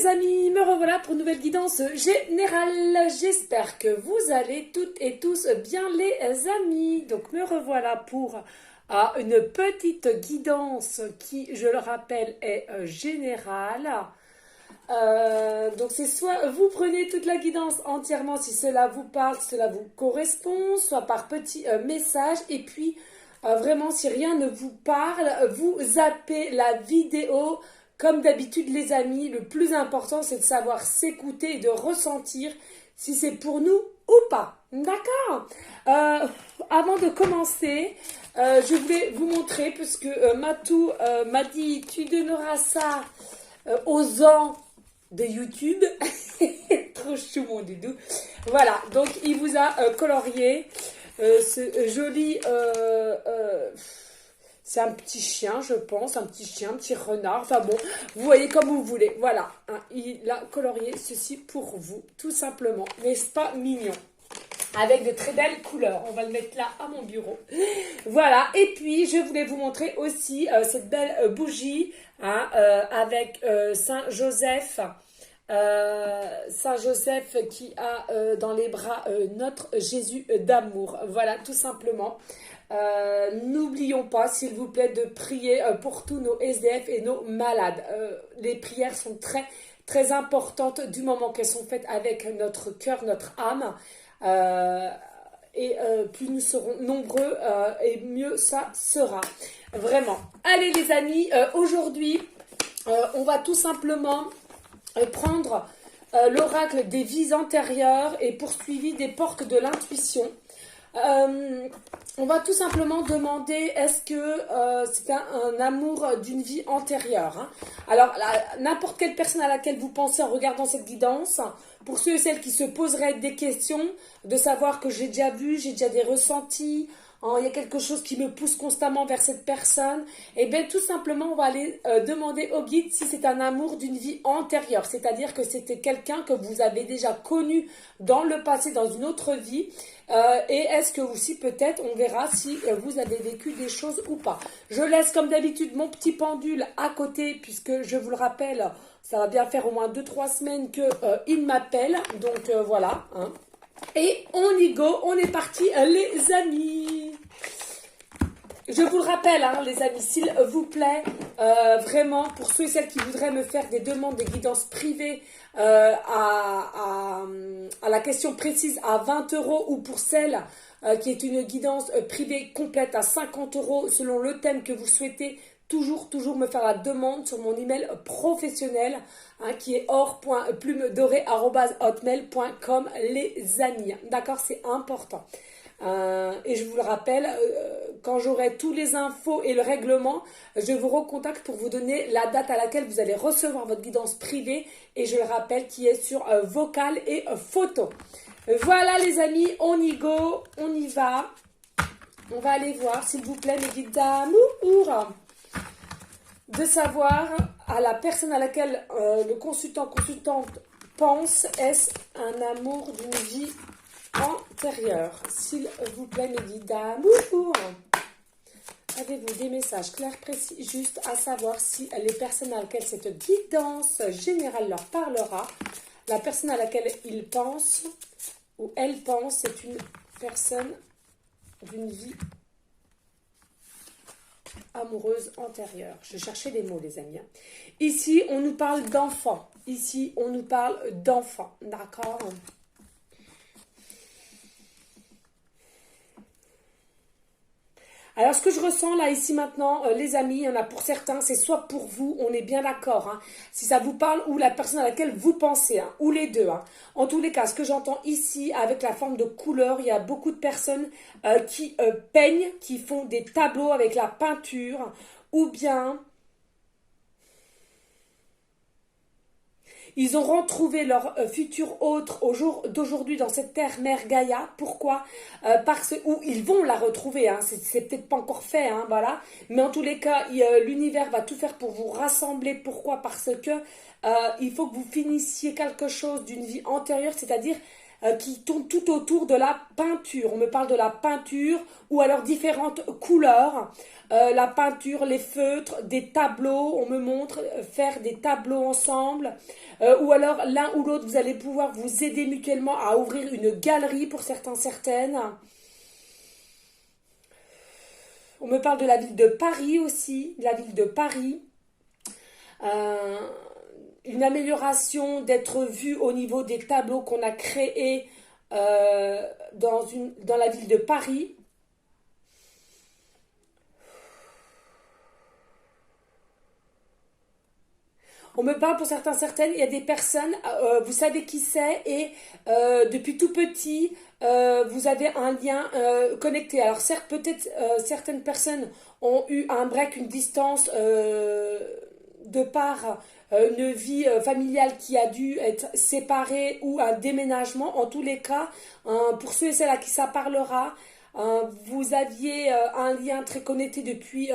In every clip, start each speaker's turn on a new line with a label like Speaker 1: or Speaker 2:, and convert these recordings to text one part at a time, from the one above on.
Speaker 1: les amis, me revoilà pour une nouvelle guidance générale. J'espère que vous allez toutes et tous bien les amis. Donc me revoilà pour une petite guidance qui, je le rappelle, est générale. Donc c'est soit vous prenez toute la guidance entièrement si cela vous parle, si cela vous correspond, soit par petit message, et puis vraiment si rien ne vous parle, vous zappez la vidéo. Comme d'habitude les amis, le plus important c'est de savoir s'écouter et de ressentir si c'est pour nous ou pas. D'accord. Avant de commencer, je voulais vous montrer, puisque Matou m'a dit tu donneras ça aux ans de YouTube. Trop chou mon doudou. Voilà, donc il vous a colorié ce joli... c'est un petit chien, je pense, un petit chien, un petit renard. Enfin bon, vous voyez comme vous voulez. Voilà, hein, il a colorié ceci pour vous, tout simplement. N'est-ce pas mignon? Avec de très belles couleurs. On va le mettre là à mon bureau. Voilà, et puis je voulais vous montrer aussi cette belle bougie hein, avec Saint Joseph. Saint Joseph qui a dans les bras notre Jésus d'amour. Voilà, tout simplement. N'oublions pas, s'il vous plaît, de prier pour tous nos SDF et nos malades. Les prières sont très, très importantes du moment qu'elles sont faites avec notre cœur, notre âme. Plus nous serons nombreux et mieux ça sera. Vraiment. Allez les amis, aujourd'hui, on va tout simplement prendre l'oracle des vies antérieures et poursuivi des portes de l'intuition. On va tout simplement demander est-ce que c'est un amour d'une vie antérieure hein. Alors n'importe quelle personne à laquelle vous pensez en regardant cette guidance, pour ceux et celles qui se poseraient des questions, de savoir que j'ai déjà vu, j'ai déjà des ressentis, il y a quelque chose qui me pousse constamment vers cette personne, et bien tout simplement on va aller demander au guide si c'est un amour d'une vie antérieure, c'est-à-dire que c'était quelqu'un que vous avez déjà connu dans le passé, dans une autre vie, et est-ce que aussi peut-être on verra si vous avez vécu des choses ou pas. Je laisse comme d'habitude mon petit pendule à côté, puisque je vous le rappelle, ça va bien faire au moins 2-3 semaines qu'il m'appelle, donc voilà hein. Et on y go, on est parti les amis. Je vous le rappelle hein, les amis, s'il vous plaît, vraiment pour ceux et celles qui voudraient me faire des demandes, des guidances privées à la question précise à 20 € ou pour celle qui est une guidance privée complète à 50 € selon le thème que vous souhaitez, toujours me faire la demande sur mon email professionnel hein, qui est or.plumedorée@hotmail.com les amis. D'accord, c'est important. Et je vous le rappelle, quand j'aurai tous les infos et le règlement, je vous recontacte pour vous donner la date à laquelle vous allez recevoir votre guidance privée. Et je le rappelle, qui est sur vocal et photo. Voilà les amis, on y go, on y va. On va aller voir, s'il vous plaît, mes guides d'amour. De savoir à la personne à laquelle le consultante pense, est-ce un amour d'une vie antérieure? S'il vous plaît, mes guides d'amour. Avez-vous des messages clairs, précis, juste à savoir si les personnes à laquelle cette guidance générale leur parlera, la personne à laquelle ils pensent ou elle pense, c'est une personne d'une vie amoureuse antérieure. Je cherchais des mots les amis. Ici on nous parle d'enfants. Ici on nous parle d'enfants. D'accord. Alors ce que je ressens là ici maintenant les amis, il y en a pour certains, c'est soit pour vous, on est bien d'accord hein, si ça vous parle, ou la personne à laquelle vous pensez hein, ou les deux hein. En tous les cas, ce que j'entends ici avec la forme de couleur, il y a beaucoup de personnes qui peignent, qui font des tableaux avec la peinture, ou bien ils ont retrouvé leur futur autre au jour d'aujourd'hui dans cette terre-mère Gaïa. Pourquoi parce où ils vont la retrouver. Hein. C'est peut-être pas encore fait, hein, voilà. Mais en tous les cas, l'univers va tout faire pour vous rassembler. Pourquoi? Parce que il faut que vous finissiez quelque chose d'une vie antérieure, c'est-à-dire qui tourne tout autour de la peinture. On me parle de la peinture ou alors différentes couleurs. La peinture, les feutres, des tableaux. On me montre faire des tableaux ensemble. Ou alors l'un ou l'autre, vous allez pouvoir vous aider mutuellement à ouvrir une galerie pour certains, certaines. On me parle de la ville de Paris aussi, la ville de Paris. Une amélioration d'être vu au niveau des tableaux qu'on a créés dans la ville de Paris. On me parle pour certains, certaines, il y a des personnes, vous savez qui c'est, et depuis tout petit, vous avez un lien connecté. Alors certes, peut-être certaines personnes ont eu un break, une distance de par une vie familiale qui a dû être séparée ou un déménagement. En tous les cas, pour ceux et celles à qui ça parlera, vous aviez un lien très connecté depuis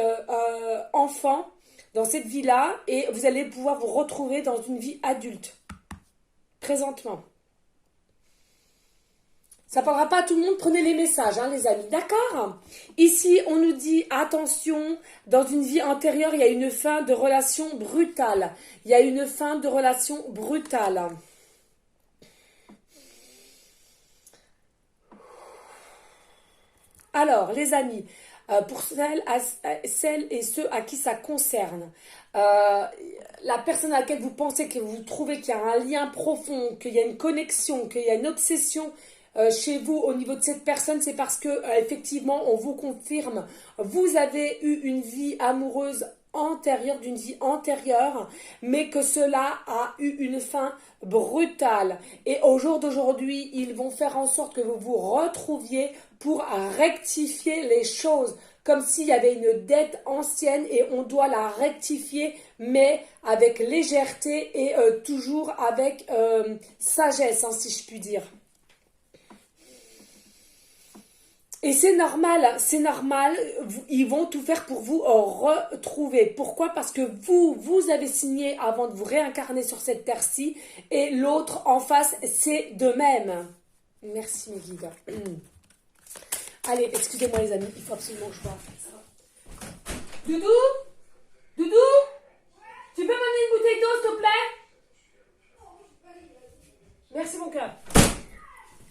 Speaker 1: enfant dans cette vie-là et vous allez pouvoir vous retrouver dans une vie adulte, présentement. Ça ne parlera pas à tout le monde, prenez les messages, hein, les amis, d'accord? Ici, on nous dit, attention, dans une vie antérieure, il y a une fin de relation brutale. Il y a une fin de relation brutale. Alors, les amis, pour celles et ceux à qui ça concerne, la personne à laquelle vous pensez que vous trouvez qu'il y a un lien profond, qu'il y a une connexion, qu'il y a une obsession chez vous au niveau de cette personne, c'est parce que effectivement, on vous confirme, vous avez eu une vie amoureuse antérieure, d'une vie antérieure, mais que cela a eu une fin brutale. Et au jour d'aujourd'hui, ils vont faire en sorte que vous vous retrouviez pour rectifier les choses, comme s'il y avait une dette ancienne et on doit la rectifier, mais avec légèreté et toujours avec sagesse, hein, si je puis dire. Et c'est normal, ils vont tout faire pour vous retrouver. Pourquoi? Parce que vous avez signé avant de vous réincarner sur cette terre-ci et l'autre en face, c'est de même. Merci mes guides. Allez, excusez-moi les amis, il faut absolument que je boive ça. Doudou? Doudou? Tu peux m'amener une bouteille d'eau s'il te plaît? Merci mon cœur.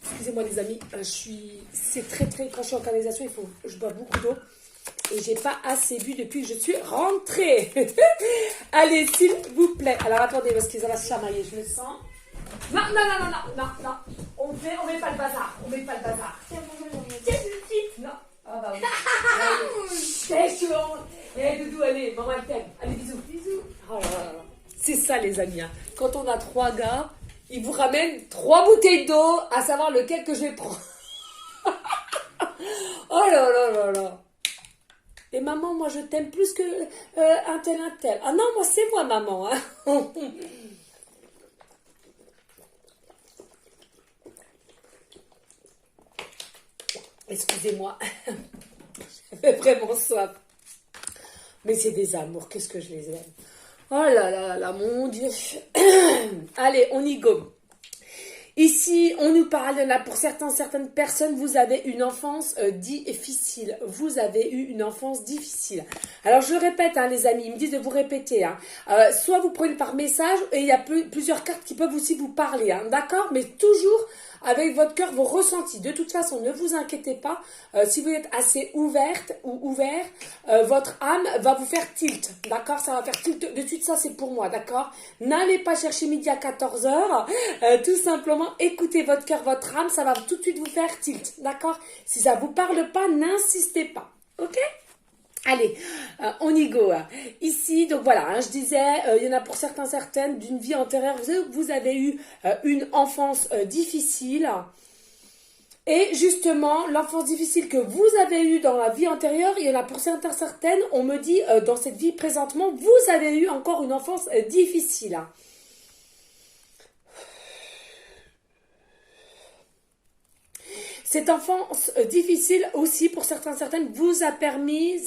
Speaker 1: Excusez-moi les amis, c'est très quand je suis en canalisation, je bois beaucoup d'eau et j'ai pas assez bu depuis que je suis rentrée. Allez, s'il vous plaît. Alors attendez parce que ça va se chamailler, je me sens. Non, on met pas le bazar, Non. Ah bah oui. C'est chaud. Doudou, allez, maman elle t'aime. Allez, bisous. Oh là là. C'est ça les amis, hein. Quand on a 3 gars, ils vous ramènent 3 bouteilles d'eau, à savoir lequel que je vais prendre. Oh là. Et maman, moi je t'aime plus que un tel. Ah non, moi c'est moi maman. Hein. Excusez-moi, j'avais vraiment soif. Mais c'est des amours, qu'est-ce que je les aime. Oh là, mon Dieu. Allez, on y go. Ici, on nous parle, il y en a pour certaines personnes, vous avez une enfance difficile. Vous avez eu une enfance difficile. Alors, je répète, hein, les amis, ils me disent de vous répéter. Hein. Soit vous prenez par message, et il y a plusieurs cartes qui peuvent aussi vous parler. Hein, d'accord? Mais toujours avec votre cœur, vos ressentis. De toute façon, ne vous inquiétez pas. Si vous êtes assez ouverte ou ouvert, votre âme va vous faire tilt. D'accord? Ça va faire tilt. De suite, ça, c'est pour moi. D'accord? N'allez pas chercher midi à 14h. Tout simplement, écoutez votre cœur, votre âme. Ça va tout de suite vous faire tilt. D'accord? Si ça ne vous parle pas, n'insistez pas. Ok? Allez, on y go. Ici, donc voilà, hein, je disais, il y en a pour certaines d'une vie antérieure. Vous avez eu une enfance difficile. Et justement, l'enfance difficile que vous avez eue dans la vie antérieure, il y en a pour certaines, on me dit, dans cette vie présentement, vous avez eu encore une enfance difficile. Cette enfance difficile aussi pour certaines vous a permis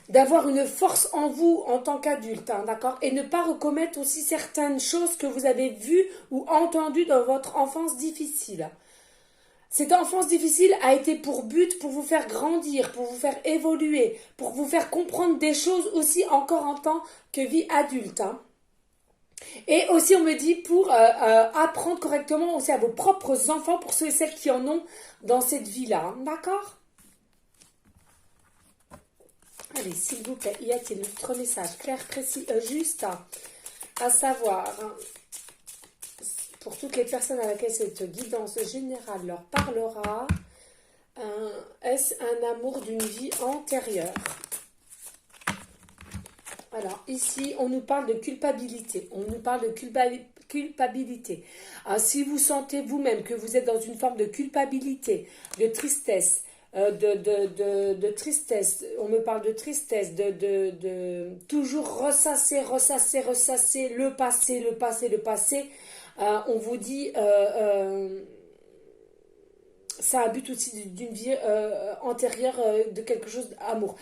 Speaker 1: d'avoir une force en vous en tant qu'adulte, hein, d'accord? Et ne pas recommettre aussi certaines choses que vous avez vues ou entendues dans votre enfance difficile. Cette enfance difficile a été pour but pour vous faire grandir, pour vous faire évoluer, pour vous faire comprendre des choses aussi encore en tant que vie adulte, hein. Et aussi, on me dit pour apprendre correctement aussi à vos propres enfants, pour ceux et celles qui en ont dans cette vie-là, hein, d'accord? Allez, s'il vous plaît, y a-t-il d'autres messages clairs, précis, juste à savoir, hein, pour toutes les personnes à laquelle cette guidance générale leur parlera, est-ce un amour d'une vie antérieure? Alors, ici, on nous parle de culpabilité. On nous parle de culpabilité. Alors, si vous sentez vous-même que vous êtes dans une forme de culpabilité, de tristesse, de tristesse, on me parle de tristesse, de toujours ressasser le passé, on vous dit, ça a un but aussi d'une vie antérieure de quelque chose d'amour.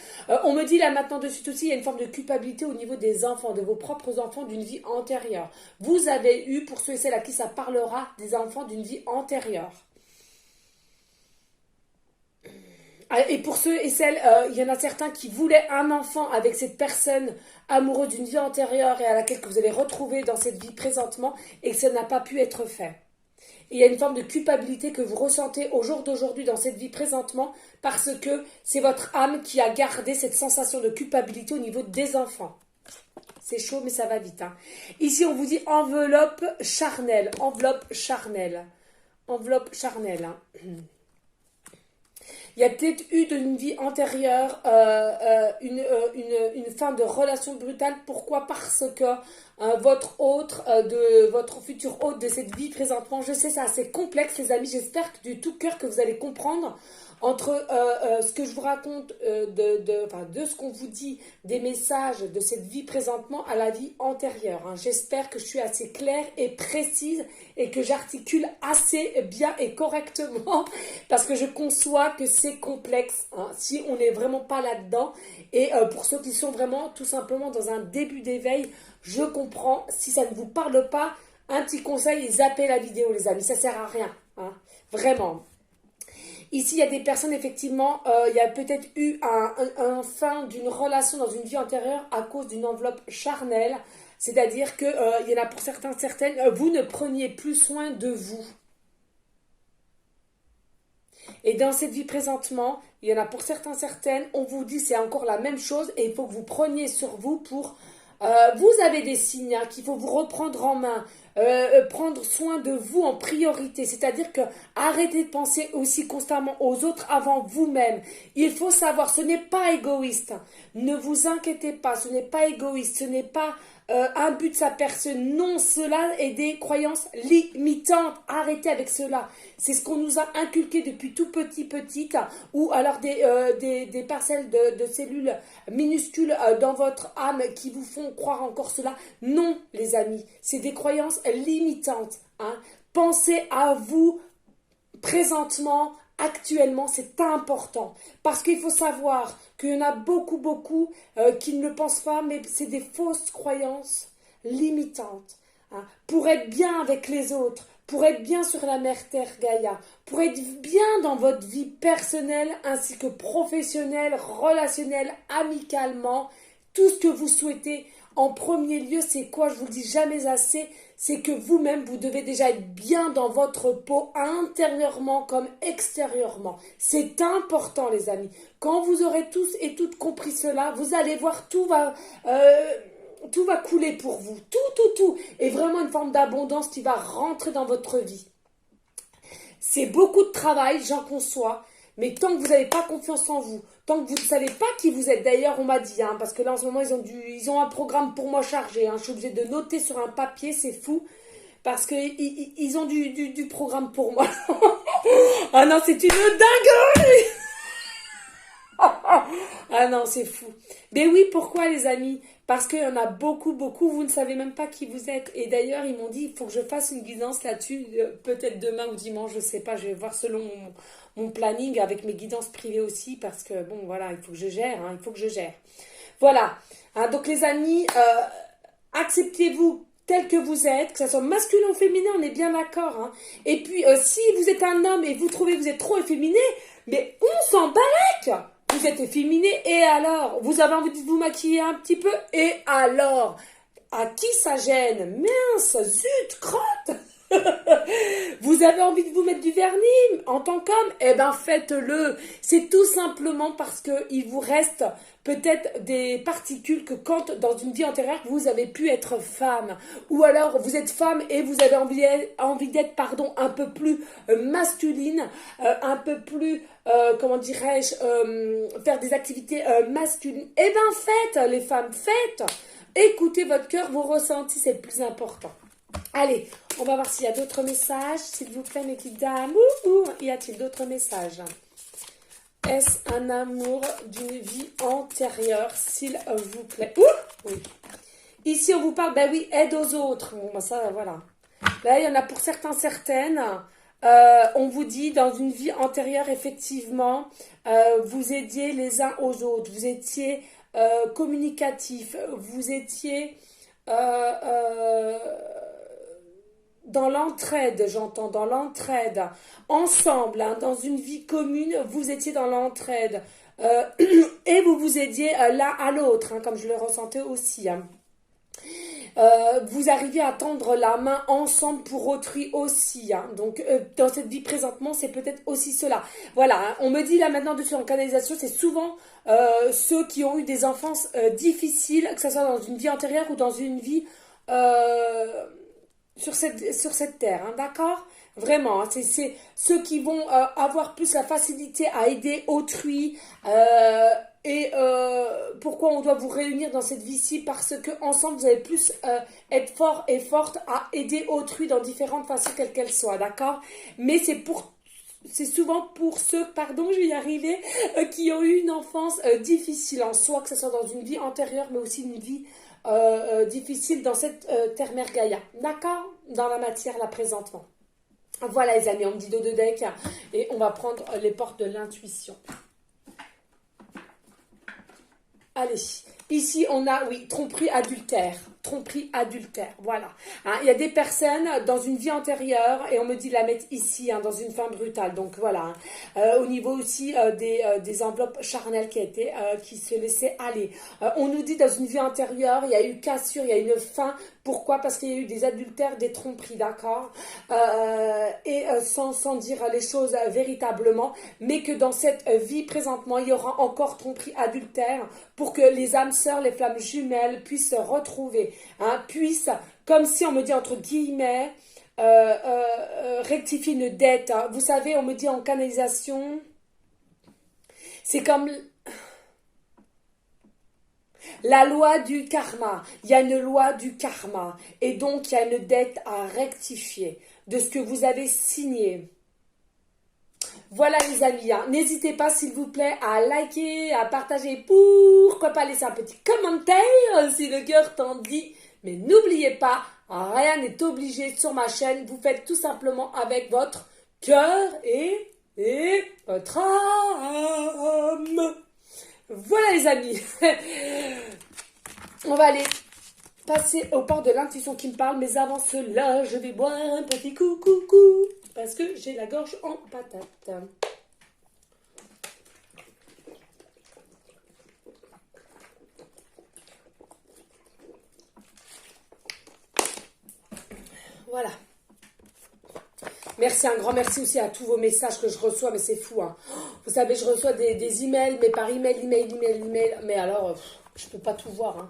Speaker 1: On me dit là maintenant de suite aussi, il y a une forme de culpabilité au niveau des enfants, de vos propres enfants d'une vie antérieure. Vous avez eu, pour ceux et celles à qui ça parlera, des enfants d'une vie antérieure. Et pour ceux et celles, il y en a certains qui voulaient un enfant avec cette personne amoureuse d'une vie antérieure et à laquelle que vous allez retrouver dans cette vie présentement et que ça n'a pas pu être fait. Et il y a une forme de culpabilité que vous ressentez au jour d'aujourd'hui dans cette vie présentement parce que c'est votre âme qui a gardé cette sensation de culpabilité au niveau des enfants. C'est chaud mais ça va vite, hein. Ici on vous dit enveloppe charnelle, enveloppe charnelle, enveloppe charnelle, hein. Il y a peut-être eu d'une vie antérieure une fin de relation brutale. Pourquoi? Parce que votre hôte, votre futur hôte de cette vie présentement, je sais, c'est assez complexe les amis, j'espère que du tout cœur que vous allez comprendre entre ce que je vous raconte de ce qu'on vous dit, des messages de cette vie présentement à la vie antérieure, hein. J'espère que je suis assez claire et précise et que j'articule assez bien et correctement parce que je conçois que c'est complexe, hein, si on n'est vraiment pas là-dedans. Et pour ceux qui sont vraiment tout simplement dans un début d'éveil, je comprends. Si ça ne vous parle pas, un petit conseil, zappez la vidéo les amis, ça sert à rien, hein, vraiment. Ici, il y a des personnes, effectivement, il y a peut-être eu un fin d'une relation dans une vie antérieure à cause d'une enveloppe charnelle. C'est-à-dire qu'il y en a pour certains, certaines, vous ne preniez plus soin de vous. Et dans cette vie présentement, il y en a pour certains, certaines, on vous dit c'est encore la même chose et il faut que vous preniez sur vous pour... vous avez des signes, hein, qu'il faut vous reprendre en main, prendre soin de vous en priorité. C'est-à-dire que arrêtez de penser aussi constamment aux autres avant vous-même. Il faut savoir, ce n'est pas égoïste. Ne vous inquiétez pas, ce n'est pas égoïste, ce n'est pas un but de sa personne. Non, cela est des croyances limitantes. Arrêtez avec cela. C'est ce qu'on nous a inculqué depuis tout petite, ou alors des parcelles de cellules minuscules dans votre âme qui vous font croire encore cela. Non, les amis, c'est des croyances limitantes, hein. Pensez à vous présentement, actuellement, c'est important. Parce qu'il faut savoir qu'il y en a beaucoup qui ne le pensent pas, mais c'est des fausses croyances limitantes, hein. Pour être bien avec les autres, pour être bien sur la mère Terre Gaïa, pour être bien dans votre vie personnelle ainsi que professionnelle, relationnelle, amicalement, tout ce que vous souhaitez. En premier lieu, c'est quoi? Je vous le dis jamais assez, c'est que vous-même, vous devez déjà être bien dans votre peau, intérieurement comme extérieurement. C'est important, les amis. Quand vous aurez tous et toutes compris cela, vous allez voir, tout va couler pour vous. Tout. Et vraiment une forme d'abondance qui va rentrer dans votre vie. C'est beaucoup de travail, j'en conçois. Mais tant que vous n'avez pas confiance en vous, tant que vous ne savez pas qui vous êtes, d'ailleurs on m'a dit, hein, parce que là en ce moment ils ont un programme pour moi chargé, hein, je suis obligée de noter sur un papier, c'est fou, parce qu'ils ont du programme pour moi. Ah non, c'est une dinguerie. Ah non, c'est fou. Mais oui, pourquoi les amis? Parce qu'il y en a beaucoup, beaucoup, vous ne savez même pas qui vous êtes. Et d'ailleurs, ils m'ont dit, il faut que je fasse une guidance là-dessus, peut-être demain ou dimanche, je sais pas, je vais voir selon mon planning avec mes guidances privées aussi, parce que bon, voilà, il faut que je gère, hein, il faut que je gère. Voilà. Hein, donc les amis, acceptez-vous tel que vous êtes, que ce soit masculin ou féminin, on est bien d'accord. Hein. Et puis, si vous êtes un homme et vous trouvez que vous êtes trop efféminé, mais on s'en balèque. Vous êtes efféminé, et alors? Vous avez envie de vous maquiller un petit peu, et alors? À qui ça gêne? Mince, zut, crotte. Vous avez envie de vous mettre du vernis en tant qu'homme? Eh ben faites-le. C'est tout simplement parce que il vous reste peut-être des particules que quand dans une vie antérieure vous avez pu être femme, ou alors vous êtes femme et vous avez envie d'être un peu plus masculine, un peu plus comment dirais-je, faire des activités masculines. Eh ben faites les femmes, faites. Écoutez votre cœur, vos ressentis, c'est le plus important. Allez, on va voir s'il y a d'autres messages. S'il vous plaît, mes petites dames. Y a-t-il d'autres messages? Est-ce un amour d'une vie antérieure, s'il vous plaît? Oui. Ici, on vous parle, ben oui, aide aux autres. Bon, ben ça, voilà. Là, il y en a pour certains, certaines. On vous dit, dans une vie antérieure, effectivement, vous aidiez les uns aux autres. Vous étiez communicatif. Vous étiez... dans l'entraide, j'entends, dans l'entraide, ensemble, hein, dans une vie commune, vous étiez dans l'entraide, et vous vous aidiez l'un à l'autre, hein, comme je le ressentais aussi. Hein. Vous arrivez à tendre la main ensemble pour autrui aussi. Hein. Donc, dans cette vie présentement, c'est peut-être aussi cela. Voilà, hein. On me dit là maintenant dessus en canalisation, c'est souvent ceux qui ont eu des enfances difficiles, que ce soit dans une vie antérieure ou dans une vie... sur cette terre, hein, d'accord? Vraiment, hein, c'est ceux qui vont avoir plus la facilité à aider autrui. Pourquoi on doit vous réunir dans cette vie-ci? Parce que ensemble vous allez plus être fort et forte à aider autrui dans différentes façons, quelles qu'elles soient, d'accord? Mais c'est souvent pour ceux, pardon, je vais y arriver, qui ont eu une enfance difficile en soi, que ce soit dans une vie antérieure, mais aussi une vie difficile dans cette terre-mère Gaïa. D'accord? Dans la matière, là, présentement. Voilà, les amis, on me dit dos de deck, et on va prendre les portes de l'intuition. Allez, ici, on a, oui, tromperie adultère. Tromperie adultère, voilà. Hein, il y a des personnes dans une vie antérieure, et on me dit de la mettre ici, hein, dans une fin brutale. Donc voilà. Hein. Au niveau aussi des enveloppes charnelles qui se laissaient aller. On nous dit dans une vie antérieure, il y a eu cassure, il y a eu une fin. Pourquoi? Parce qu'il y a eu des adultères, des tromperies, d'accord? Sans dire les choses véritablement, mais que dans cette vie présentement, il y aura encore tromperie adultère pour que les âmes sœurs, les flammes jumelles puissent se retrouver, hein, puissent, comme si on me dit entre guillemets, rectifier une dette. Hein. Vous savez, on me dit en canalisation, c'est comme... La loi du karma, il y a une loi du karma et donc il y a une dette à rectifier de ce que vous avez signé. Voilà les amis, hein. N'hésitez pas s'il vous plaît à liker, à partager, pourquoi pas laisser un petit commentaire si le cœur t'en dit. Mais n'oubliez pas, rien n'est obligé sur ma chaîne, vous faites tout simplement avec votre cœur et votre âme. Voilà les amis, on va aller passer au port de l'intuition qui me parle, mais avant cela, je vais boire un petit coup, parce que j'ai la gorge en patate. Voilà. Merci, un grand merci aussi à tous vos messages que je reçois, mais c'est fou. Hein. Vous savez, je reçois des emails, mais par email. Mais alors, je peux pas tout voir. Hein.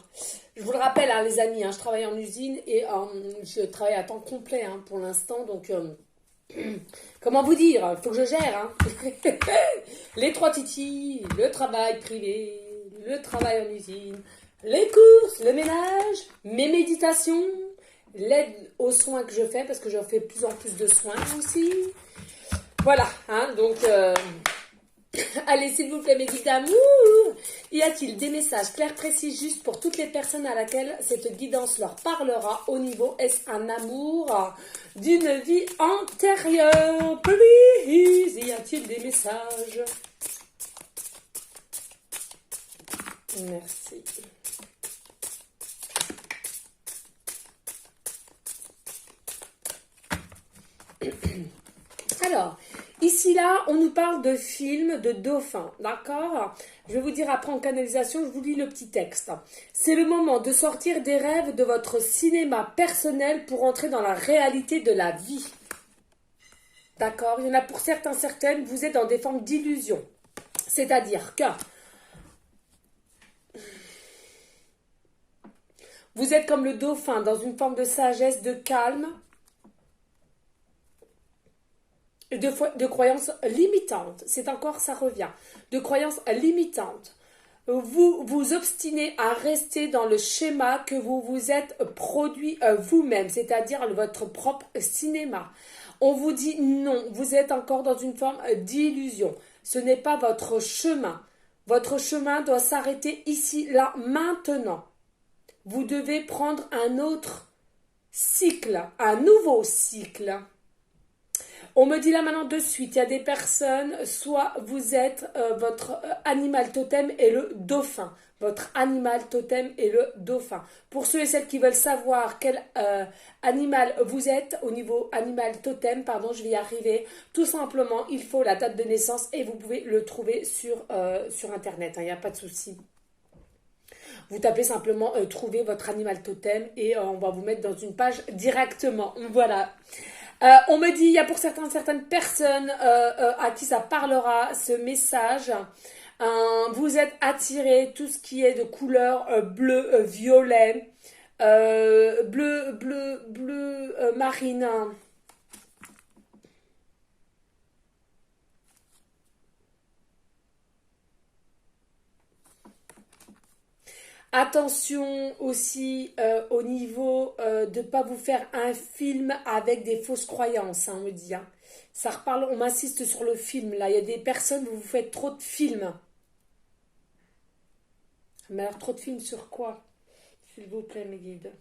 Speaker 1: Je vous le rappelle, hein, les amis, hein, je travaille en usine et je travaille à temps complet hein, pour l'instant. Donc, comment vous dire? Il faut que je gère. Hein. Les 3 titis, le travail privé, le travail en usine, les courses, le ménage, mes méditations. L'aide aux soins que je fais, parce que je fais de plus en plus de soins aussi. Voilà, hein, donc Allez, s'il vous plaît, mes guides d'amour. Y a-t-il des messages clairs, précis, justes pour toutes les personnes à laquelle cette guidance leur parlera au niveau, est-ce un amour d'une vie antérieure? Please, y a-t-il des messages? Merci. Alors, ici, là, on nous parle de films de dauphins, d'accord? Je vais vous dire après en canalisation, je vous lis le petit texte. C'est le moment de sortir des rêves de votre cinéma personnel pour entrer dans la réalité de la vie. D'accord? Il y en a pour certains, certaines, vous êtes dans des formes d'illusion. C'est-à-dire que vous êtes comme le dauphin dans une forme de sagesse, de calme, de croyances limitantes. C'est encore, ça revient. De croyances limitantes. Vous vous obstinez à rester dans le schéma que vous vous êtes produit vous-même, c'est-à-dire votre propre cinéma. On vous dit non, vous êtes encore dans une forme d'illusion. Ce n'est pas votre chemin. Votre chemin doit s'arrêter ici, là, maintenant. Vous devez prendre un autre cycle, un nouveau cycle. On me dit là maintenant de suite, il y a des personnes, soit vous êtes, votre animal totem est le dauphin. Votre animal totem est le dauphin. Pour ceux et celles qui veulent savoir quel animal vous êtes, au niveau animal totem, pardon, je vais y arriver, tout simplement, il faut la date de naissance et vous pouvez le trouver sur Internet, il n'y a pas de souci. Vous tapez simplement trouver votre animal totem et on va vous mettre dans une page directement. Voilà. On me dit, il y a pour certaines personnes à qui ça parlera ce message. Vous êtes attiré, tout ce qui est de couleur bleu, violet, bleu marine. Attention aussi au niveau de ne pas vous faire un film avec des fausses croyances, hein, on me dit. Hein. Ça reparle, on m'insiste sur le film, là. Il y a des personnes, vous faites trop de films. Mais alors, trop de films sur quoi? S'il vous plaît, mes guides.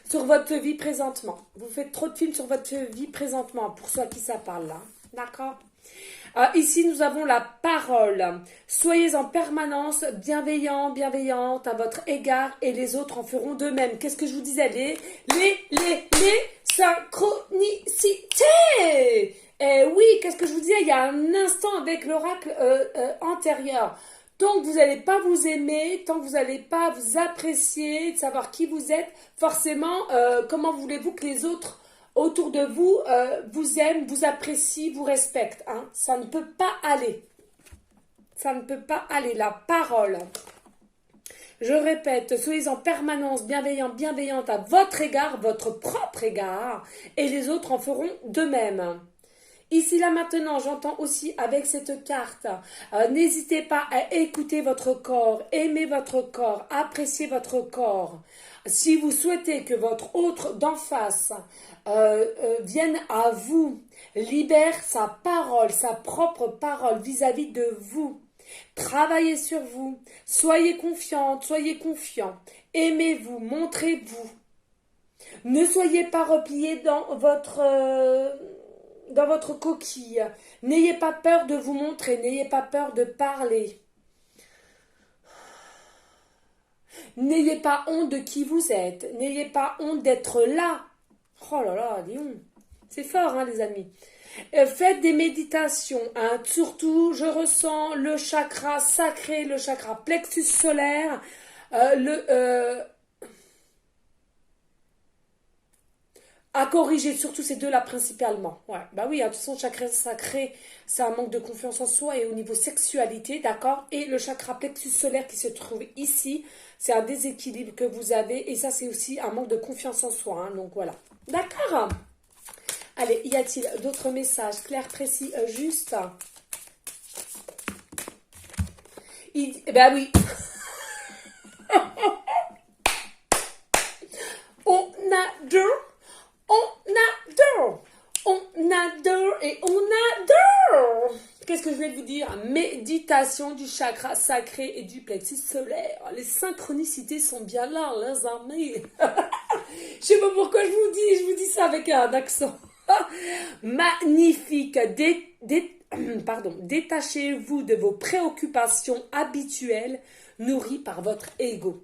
Speaker 1: Sur votre vie présentement. Vous faites trop de films sur votre vie présentement, pour ceux à qui ça parle, là. D'accord? Ici, nous avons la parole. Soyez en permanence bienveillant, bienveillante à votre égard et les autres en feront de même. Qu'est-ce que je vous disais? Les synchronicités. Et oui, qu'est-ce que je vous disais il y a un instant avec l'oracle antérieur. Tant que vous n'allez pas vous aimer, tant que vous n'allez pas vous apprécier, de savoir qui vous êtes, forcément, comment voulez-vous que les autres autour de vous vous aiment, vous apprécient, vous respectent. Hein. Ça ne peut pas aller. Ça ne peut pas aller. La parole. Je répète, soyez en permanence bienveillant, bienveillante à votre égard, votre propre égard, et les autres en feront de même. Ici, là, maintenant, j'entends aussi avec cette carte, n'hésitez pas à écouter votre corps, aimer votre corps, apprécier votre corps. Si vous souhaitez que votre autre d'en face vienne à vous, libère sa parole, sa propre parole vis-à-vis de vous. Travaillez sur vous, soyez confiante, soyez confiant, aimez-vous, montrez-vous. Ne soyez pas repliés dans votre coquille. N'ayez pas peur de vous montrer, n'ayez pas peur de parler. N'ayez pas honte de qui vous êtes, n'ayez pas honte d'être là. Oh là là, Lyon, c'est fort, hein, les amis. Faites des méditations, hein. Surtout, je ressens le chakra sacré, le chakra plexus solaire, à corriger, surtout ces deux-là principalement. Ouais. Bah oui, de toute façon, chakra sacré, c'est un manque de confiance en soi et au niveau sexualité, d'accord? Et le chakra plexus solaire qui se trouve ici, c'est un déséquilibre que vous avez et ça, c'est aussi un manque de confiance en soi. Hein, donc voilà. D'accord? Allez, y a-t-il d'autres messages clairs, précis, justes? Ben oui. On adore. On adore et on adore. Qu'est-ce que vais vous dire, méditation du chakra sacré et du plexus solaire. Les synchronicités sont bien là, les amis. Je sais pas pourquoi je vous dis ça avec un accent. Magnifique. Détachez-vous de vos préoccupations habituelles nourries par votre ego.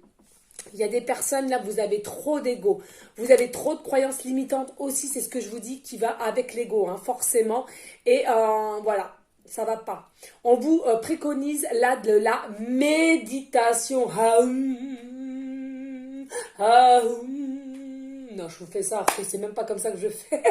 Speaker 1: Il y a des personnes là, vous avez trop d'ego, vous avez trop de croyances limitantes aussi, c'est ce que je vous dis qui va avec l'ego, hein, forcément. Et voilà, ça va pas. On vous préconise là de la méditation. Non, je vous fais ça, c'est même pas comme ça que je fais.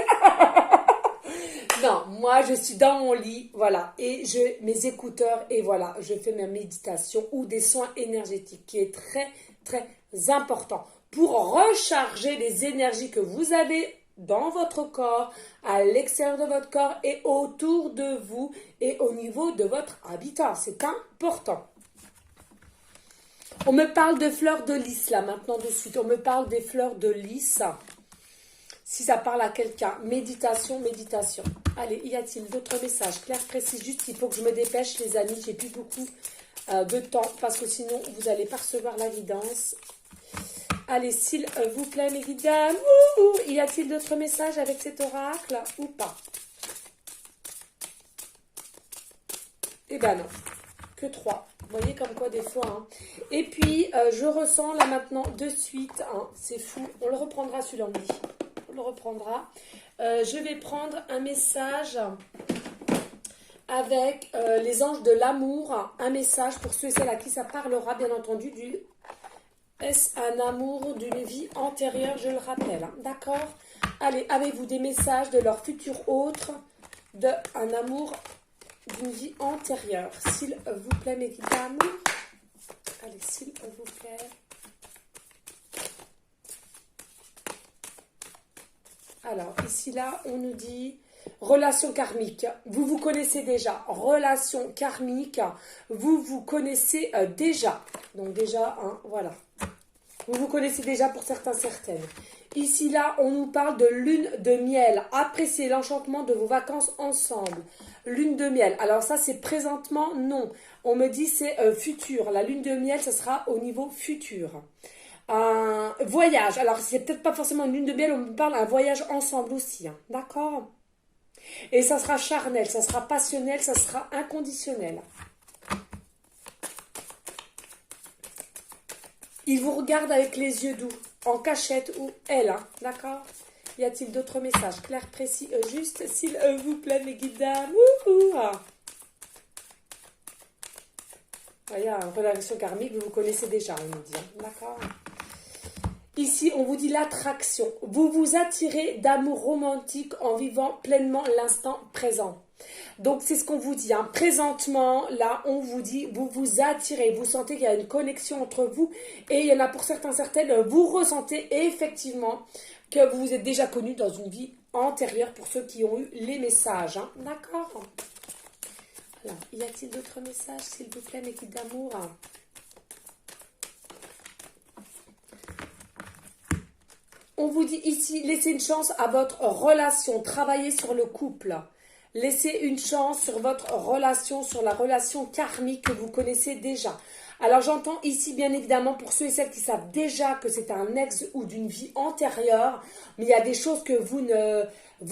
Speaker 1: Non, moi je suis dans mon lit, voilà, et j'ai mes écouteurs et voilà, je fais ma méditation ou des soins énergétiques qui est très très important pour recharger les énergies que vous avez dans votre corps, à l'extérieur de votre corps et autour de vous et au niveau de votre habitat. C'est important. On me parle de fleurs de lys là maintenant de suite. On me parle des fleurs de lys. Si ça parle à quelqu'un, méditation, méditation. Allez, y a-t-il d'autres messages clairs, précis? Juste, il faut que je me dépêche, les amis. J'ai plus beaucoup de temps parce que sinon, vous n'allez pas recevoir la guidance. Allez, s'il vous plaît, mes guides dames. Y a-t-il d'autres messages avec cet oracle ou pas? Eh ben non, que 3. Vous voyez comme quoi des fois. Hein. Et puis, je ressens là maintenant de suite. Hein, c'est fou. On le reprendra sur l'envie. On le reprendra. Je vais prendre un message avec les anges de l'amour. Un message pour ceux et celles à qui ça parlera, bien entendu, du... Est-ce un amour d'une vie antérieure, je le rappelle. Hein, d'accord? Allez, avez-vous des messages de leur futur autre, d'un amour d'une vie antérieure? S'il vous plaît, mes guides d'amour. Allez, s'il vous plaît. Alors, ici, là, on nous dit relation karmique. Vous vous connaissez déjà. Relation karmique. Vous vous connaissez déjà. Donc, déjà, hein, voilà. Vous vous connaissez déjà pour certains, certaines. Ici, là, on nous parle de lune de miel. Appréciez l'enchantement de vos vacances ensemble. Lune de miel. Alors ça, c'est présentement, non. On me dit c'est futur. La lune de miel, ça sera au niveau futur. Un voyage. Alors, c'est peut-être pas forcément une lune de miel. On me parle d'un voyage ensemble aussi. Hein. D'accord? Et ça sera charnel, ça sera passionnel, ça sera inconditionnel. Il vous regarde avec les yeux doux, en cachette ou elle, hein, d'accord? Y a-t-il d'autres messages clairs, précis, juste, s'il vous plaît, mes guides dames? Voyez, une relation karmique, vous vous connaissez déjà, on nous dit, hein, d'accord? Ici, on vous dit l'attraction. Vous vous attirez d'amour romantique en vivant pleinement l'instant présent. Donc, c'est ce qu'on vous dit. Hein. Présentement, là, on vous dit, vous vous attirez. Vous sentez qu'il y a une connexion entre vous. Et il y en a pour certains, certaines, vous ressentez effectivement que vous vous êtes déjà connus dans une vie antérieure pour ceux qui ont eu les messages. Hein. D'accord? Alors, y a-t-il d'autres messages, s'il vous plaît, mes guides d'amour? On vous dit ici, laissez une chance à votre relation, travaillez sur le couple. Laissez une chance sur votre relation, sur la relation karmique que vous connaissez déjà. Alors j'entends ici bien évidemment pour ceux et celles qui savent déjà que c'est un ex ou d'une vie antérieure, mais il y a des choses que vous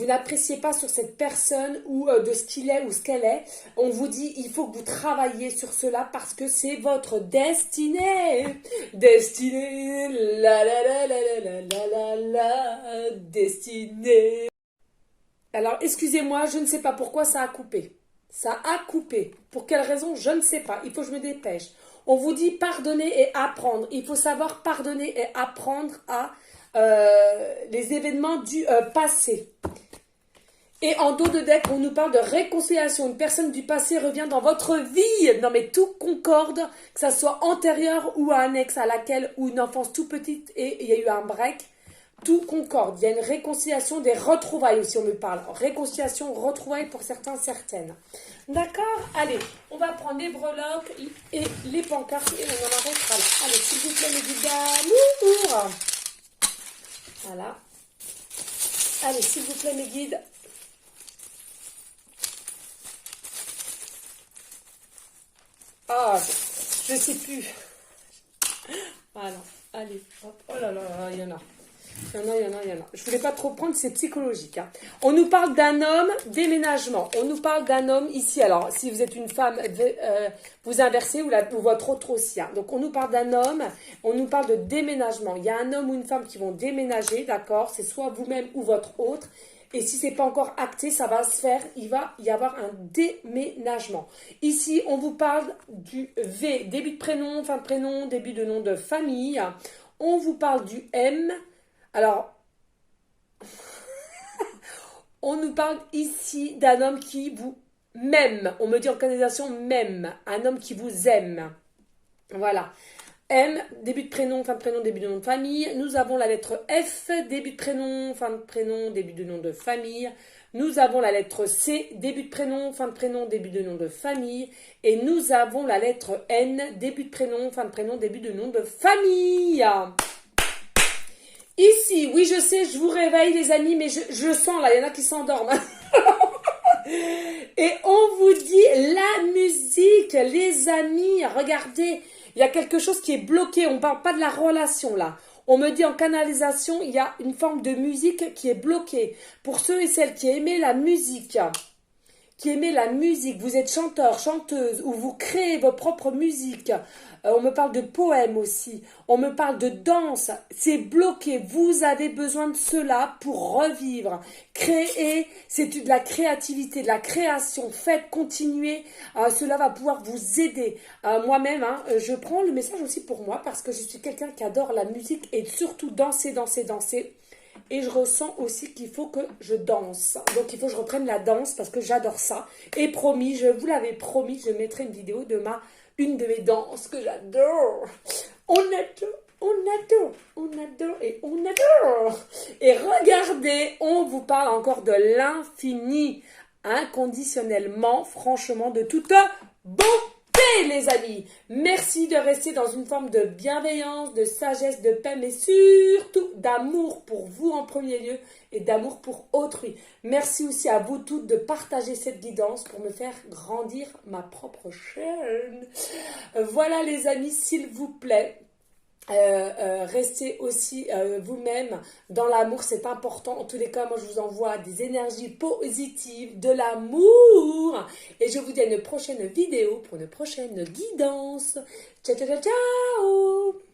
Speaker 1: n'appréciez pas sur cette personne ou de ce qu'il est ou ce qu'elle est. On vous dit il faut que vous travailliez sur cela parce que c'est votre destinée. Destinée, la la la la la la la la, destinée. Alors, excusez-moi, je ne sais pas pourquoi ça a coupé. Ça a coupé. Pour quelle raison, je ne sais pas. Il faut que je me dépêche. On vous dit pardonner et apprendre. Il faut savoir pardonner et apprendre à les événements du passé. Et en dos de deck, on nous parle de réconciliation. Une personne du passé revient dans votre vie. Non mais tout concorde, que ça soit antérieur ou à un ex à laquelle, ou une enfance tout petite et il y a eu un break. Tout concorde. Il y a une réconciliation, des retrouvailles aussi, on me parle. Réconciliation, retrouvailles pour certains, certaines. D'accord? Allez, on va prendre les breloques et les pancartes et on en arrêtera là. Allez, s'il vous plaît, les guides. Voilà. Allez, s'il vous plaît, mes guides. Ah, je sais plus. Voilà, allez, hop. Oh là là, il y en a. Il y en a, il y en a, il y en a. Je voulais pas trop prendre, c'est psychologique. Hein. On nous parle d'un homme, déménagement. On nous parle d'un homme ici. Alors, si vous êtes une femme, vous inversez ou votre autre aussi. Hein. Donc, on nous parle d'un homme, on nous parle de déménagement. Il y a un homme ou une femme qui vont déménager, d'accord? C'est soit vous-même ou votre autre. Et si c'est pas encore acté, ça va se faire. Il va y avoir un déménagement. Ici, on vous parle du V, début de prénom, fin de prénom, début de nom de famille. On vous parle du M. Alors, on nous parle ici d'un homme qui vous m'aime. On me dit en canalisation m'aime. Un homme qui vous aime. Voilà. M, début de prénom, fin de prénom, début de nom de famille. Nous avons la lettre F, début de prénom, fin de prénom, début de nom de famille. Nous avons la lettre C, début de prénom, fin de prénom, début de nom de famille. Et nous avons la lettre N, début de prénom, fin de prénom, début de nom de famille. Ici, oui, je sais, je vous réveille, les amis, mais je sens, là, il y en a qui s'endorment. Et on vous dit la musique, les amis, regardez, il y a quelque chose qui est bloqué, on ne parle pas de la relation, là. On me dit en canalisation, il y a une forme de musique qui est bloquée. Pour ceux et celles qui aimaient la musique, vous êtes chanteur, chanteuse, ou vous créez vos propres musiques. On me parle de poèmes aussi. On me parle de danse. C'est bloqué. Vous avez besoin de cela pour revivre. Créer, c'est de la créativité, de la création. Faites, continuez. Cela va pouvoir vous aider. Moi-même, hein, je prends le message aussi pour moi parce que je suis quelqu'un qui adore la musique et surtout danser, danser, danser. Et je ressens aussi qu'il faut que je danse. Donc, il faut que je reprenne la danse parce que j'adore ça. Et promis, je vous l'avais promis, je mettrai une vidéo de une de mes danses que j'adore. On adore, on adore, on adore et on adore. Et regardez, on vous parle encore de l'infini. Inconditionnellement, franchement, de toute beauté. Les amis, merci de rester dans une forme de bienveillance, de sagesse, de paix, mais surtout d'amour pour vous en premier lieu et d'amour pour autrui. Merci aussi à vous toutes de partager cette guidance pour me faire grandir ma propre chaîne. Voilà les amis, s'il vous plaît. Restez aussi vous-même dans l'amour, c'est important. En tous les cas, moi je vous envoie des énergies positives, de l'amour, et je vous dis à une prochaine vidéo pour une prochaine guidance. Ciao ciao ciao ciao.